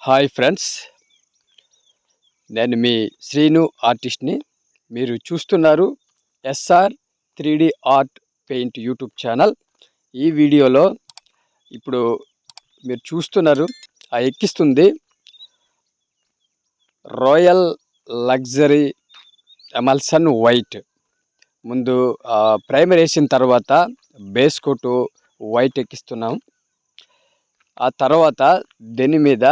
Hi friends, నేను మీ శ్రీను ఆర్టిస్ట్ని. మీరు చూస్తున్నారు SR 3D art paint YouTube channel. ఈ వీడియోలో ఇప్పుడు మీరు చూస్తున్నారు, ఆ ఎక్కిస్తుంది రాయల్ లగ్జరీ ఎమల్సన్ వైట్. ముందు ప్రైమర్ వేసిన తర్వాత బేస్ కోటు వైట్ ఎక్కిస్తున్నాం. ఆ తర్వాత దీని మీద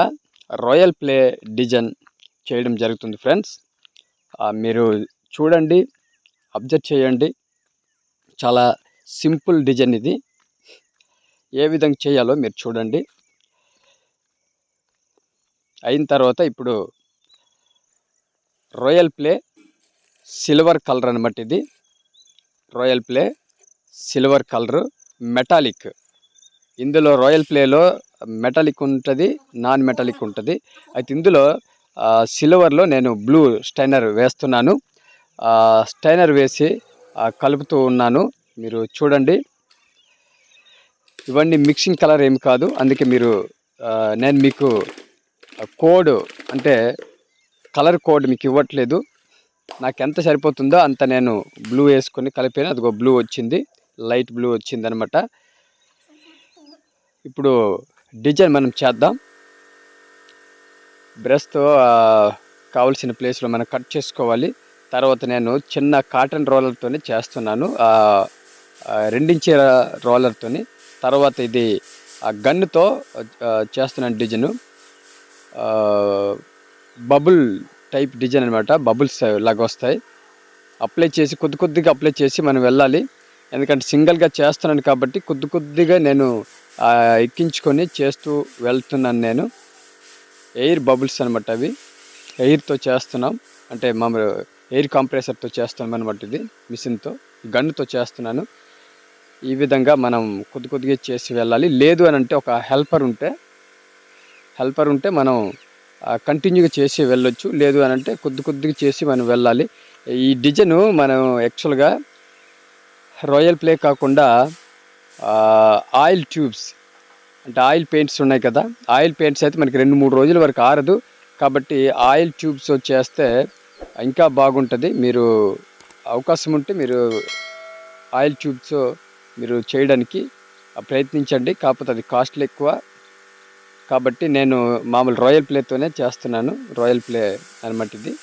రాయల్ ప్లే డిజైన్ చేయడం జరుగుతుంది ఫ్రెండ్స్. మీరు చూడండి, అబ్జర్వ్ చేయండి. చాలా సింపుల్ డిజైన్ ఇది. ఏ విధంగా చేయాలో మీరు చూడండి. అయిన తర్వాత ఇప్పుడు రాయల్ ప్లే సిల్వర్ కలర్ అనమాట. ఇది royal play silver colour metallic. ఇందులో రాయల్ ప్లేలో మెటాలిక్ ఉంటుంది, నాన్ మెటాలిక్ ఉంటుంది. అయితే ఇందులో సిల్వర్లో నేను బ్లూ స్టైనర్ వేస్తున్నాను. స్టైనర్ వేసి కలుపుతూ ఉన్నాను. మీరు చూడండి, ఇవన్నీ మిక్సింగ్ కలర్ ఏమి కాదు. అందుకే నేను మీకు కోడ్ అంటే కలర్ కోడ్ మీకు ఇవ్వట్లేదు. నాకు ఎంత సరిపోతుందో అంత నేను బ్లూ వేసుకొని కలిపాను. అదిగో బ్లూ వచ్చింది, లైట్ బ్లూ వచ్చింది అనమాట. ఇప్పుడు డిజైన్ మనం చేద్దాం. బ్రష్తో కావలసిన ప్లేస్లో మనం కట్ చేసుకోవాలి. తర్వాత నేను చిన్న కాటన్ రోలర్తోని చేస్తున్నాను, 2 ఇంచ్ రోలర్తోని. తర్వాత ఇది గన్నుతో చేస్తున్నాను డిజైను. బబుల్ టైప్ డిజైన్ అనమాట. బబుల్స్ లాగా వస్తాయి. అప్లై చేసి కొద్దిగా అప్లై చేసి మనం వెళ్ళాలి. ఎందుకంటే సింగిల్గా చేస్తున్నాను కాబట్టి కొద్దిగా నేను ఎక్కించుకొని చేస్తూ వెళ్తున్నాను. నేను ఎయిర్ బబుల్స్ అనమాట. అవి ఎయిర్తో చేస్తున్నాం, అంటే మామూలు ఎయిర్ కంప్రెసర్తో చేస్తున్నాం అనమాట. ఇది మిషన్తో, గన్నుతో చేస్తున్నాను. ఈ విధంగా మనం కొద్దిగా చేసి వెళ్ళాలి. లేదు అని అంటే ఒక హెల్పర్ ఉంటే మనం కంటిన్యూగా చేసి వెళ్ళొచ్చు. లేదు అని అంటే కొద్దిగా చేసి మనం వెళ్ళాలి. ఈ డిజైను మనం యాక్చువల్గా రాయల్ ప్లే కాకుండా ఆయిల్ ట్యూబ్స్, అంటే ఆయిల్ పెయింట్స్ ఉన్నాయి కదా. ఆయిల్ పెయింట్స్ అయితే మనకి 2-3 రోజుల వరకు ఆరదు. కాబట్టి ఆయిల్ ట్యూబ్స్ చేస్తే ఇంకా బాగుంటుంది. మీరు అవకాశం ఉంటే మీరు ఆయిల్ ట్యూబ్స్ మీరు చేయడానికి ప్రయత్నించండి. కాకపోతే అది కాస్ట్లీ ఎక్కువ. కాబట్టి నేను మామూలు రాయల్ ప్లేతోనే చేస్తున్నాను. రాయల్ ప్లే అనమాట ఇది.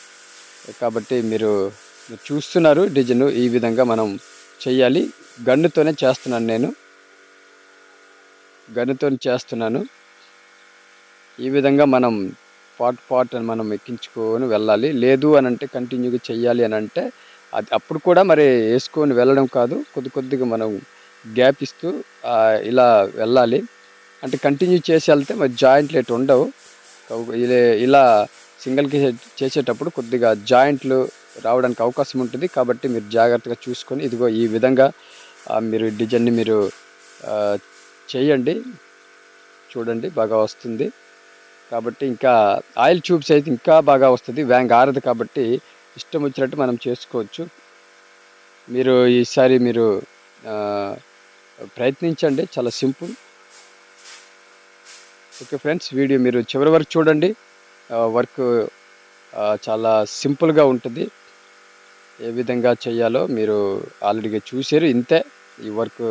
కాబట్టి మీరు చూస్తున్నారు డిజైన్. ఈ విధంగా మనం చెయ్యాలి. గన్నుతోనే చేస్తున్నాను, నేను గన్నుతో చేస్తున్నాను. ఈ విధంగా మనం పాట్ అని మనం ఎక్కించుకొని వెళ్ళాలి. లేదు అని అంటే కంటిన్యూగా చెయ్యాలి అని అంటే అది అప్పుడు కూడా మరి వేసుకొని వెళ్ళడం కాదు, కొద్దిగా మనం గ్యాప్ ఇస్తూ ఇలా వెళ్ళాలి. అంటే కంటిన్యూ చేసి వెళ్తే మరి జాయింట్లు ఎటు ఉండవు. ఇలా సింగిల్కి చేసేటప్పుడు కొద్దిగా జాయింట్లు రావడానికి అవకాశం ఉంటుంది. కాబట్టి మీరు జాగ్రత్తగా చూసుకొని ఇదిగో ఈ విధంగా మీరు డిజైన్ని మీరు చేయండి. చూడండి, బాగా వస్తుంది. కాబట్టి ఇంకా ఆయిల్ ట్యూబ్స్ అయితే ఇంకా బాగా వస్తుంది. వ్యాంగ్ ఆరదు కాబట్టి ఇష్టం వచ్చినట్టు మనం చేసుకోవచ్చు. మీరు ఈసారి మీరు ప్రయత్నించండి. చాలా సింపుల్. ఓకే ఫ్రెండ్స్, వీడియో మీరు చివరి వరకు చూడండి. వర్క్ చాలా సింపుల్గా ఉంటుంది. ఏ విధంగా చేయాలో మీరు ఆల్రెడీగా చూసారు. ఇంతే ఈ వర్క్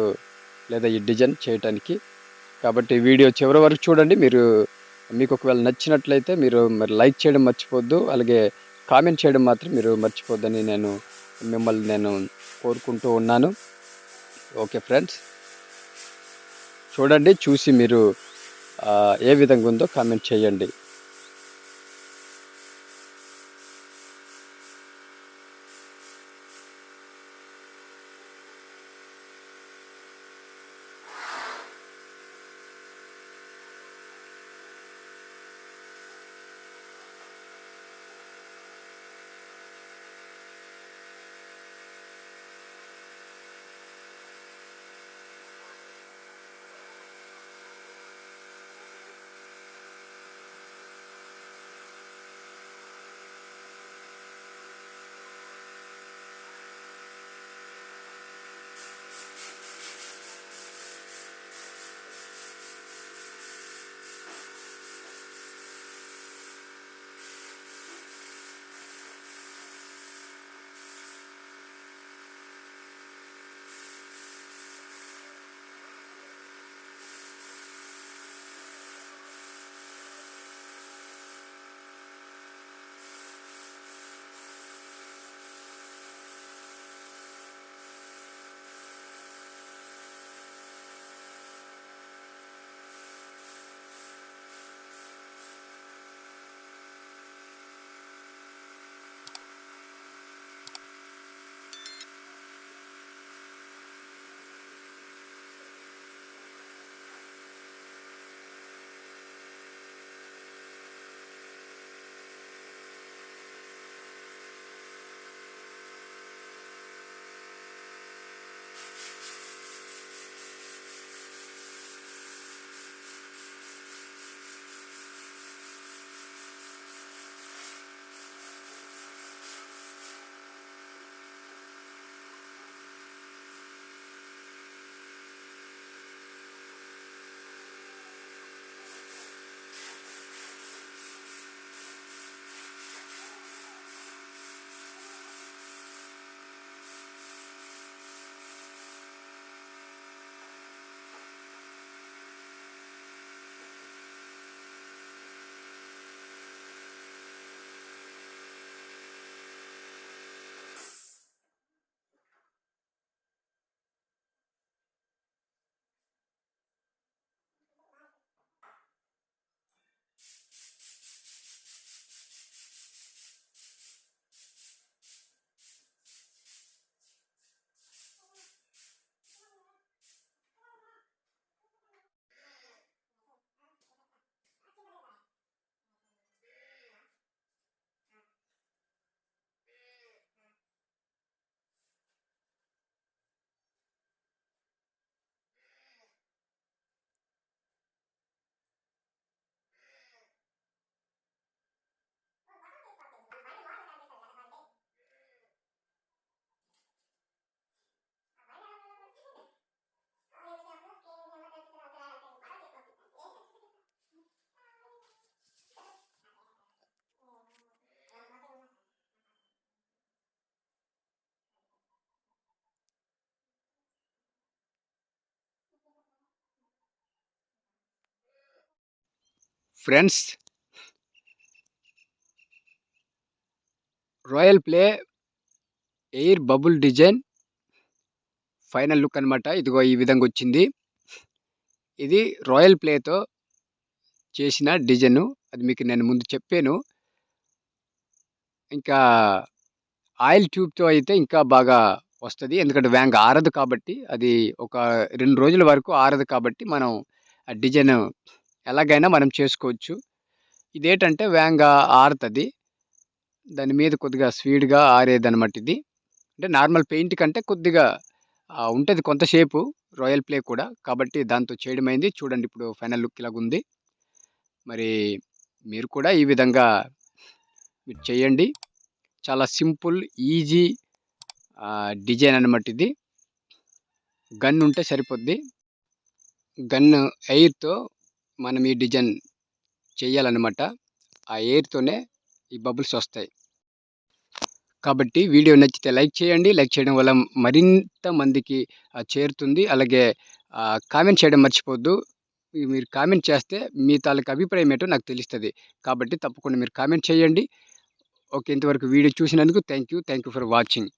లేదా ఈ డిజైన్ చేయటానికి. కాబట్టి వీడియో చివరి వరకు చూడండి. మీకు ఒకవేళ నచ్చినట్లయితే మీరు మరి లైక్ చేయడం మర్చిపోద్దు. అలాగే కామెంట్ చేయడం మాత్రం మీరు మర్చిపోద్దని మిమ్మల్ని నేను కోరుకుంటూ ఉన్నాను. ఓకే ఫ్రెండ్స్, చూడండి, చూసి మీరు ఏ విధంగా ఉందో కామెంట్ చేయండి. Friends, royal play air bubble design final look అనమాట. ఇదిగో ఈ విధంగా వచ్చింది. ఇది రాయల్ ప్లేతో చేసిన డిజైను. అది మీకు నేను ముందు చెప్పాను. ఇంకా ఆయిల్ ట్యూబ్‌తో అయితే ఇంకా బాగా వస్తది. ఎందుకంటే వేగంగా ఆరదు కాబట్టి, అది ఒక 2 రోజుల వరకు ఆరదు కాబట్టి, మనం ఆ డిజైను ఎలాగైనా మనం చేసుకోవచ్చు. ఇదేంటంటే వేగంగా ఆరుతది. దాని మీద కొద్దిగా స్పీడ్‌గా ఆరేదనమాట ఇది. అంటే నార్మల్ పెయింట్ కంటే కొద్దిగా ఉంటది కొంతసేపు రాయల్ ప్లే కూడా. కాబట్టి దాంతో చేయడమైంది. చూడండి ఇప్పుడు ఫైనల్ లుక్ ఇలాగుంది. మరి మీరు కూడా ఈ విధంగా మీరు చేయండి. చాలా సింపుల్, ఈజీ డిజైన్ అనమాట ఇది. గన్ ఉంటే సరిపోద్ది. గన్ ఎయిర్‌తో మనం ఈ డిజైన్ చేయాలనమాట. ఆ ఎయిర్‌తోనే ఈ బబుల్స్ వస్తాయి. కాబట్టి వీడియో నచ్చితే లైక్ చేయండి. లైక్ చేయడం వల్ల మరింత మందికి చేరుతుంది. అలాగే కామెంట్ చేయడం మర్చిపోవద్దు. మీరు కామెంట్ చేస్తే మీ తాలూకు అభిప్రాయం ఏంటో నాకు తెలుస్తది. కాబట్టి తప్పకుండా మీరు కామెంట్ చేయండి. ఓకే. ఇంతవరకు వీడియో చూసినందుకు thank you. Thank you for watching.